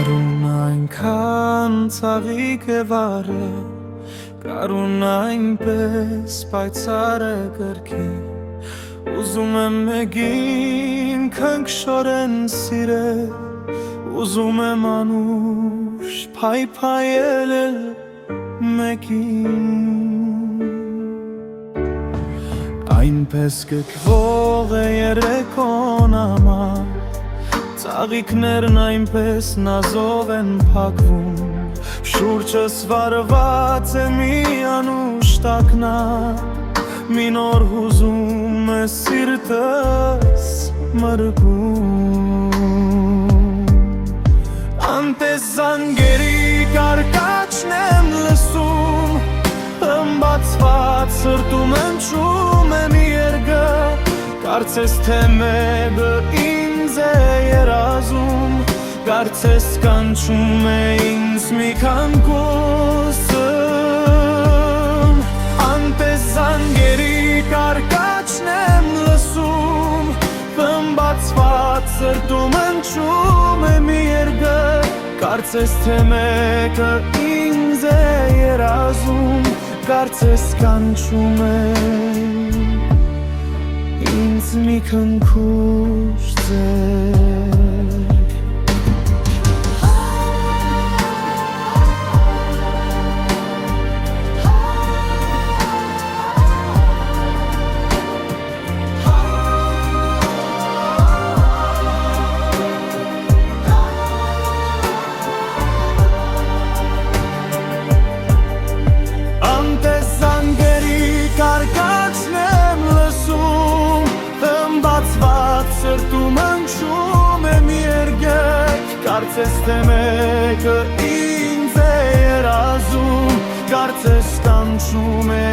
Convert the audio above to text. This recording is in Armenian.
Կարուն այնքան ծաղիկ է վարը, կարուն այնպես պայծառ է կրքի, ուզում եմ մեկին քնքշորեն սիրել, ուզում եմ անուշ փայփայել մեկին, այնպես կքվող է երեկոն համար, ծաղիկներն այնպես նազով են փակվում, շուրջս վարված է մի անուշ տակնապ, մի նոր հուզում է սիրտս մրգում, անտես զանգերի կարկաչն եմ լսում, ըմբացված սրտում հնչում է մի երգը, կարծես թե մեկը ինձ է երազում, կարծես կանչում է ինձ մի քանքուսում, անտես զանգերի կարկաչն եմ լսում, ըմբացված սրտում հնչում է մի երգը, կարծես թե մեկը ինձ է երազում, կարծես կանչում է ինձ մի քնքուշ ձեր։ Սրտում հնչում է մի երգ, կարծես թե մեկը ինձ է երազում, կարծես կանչում է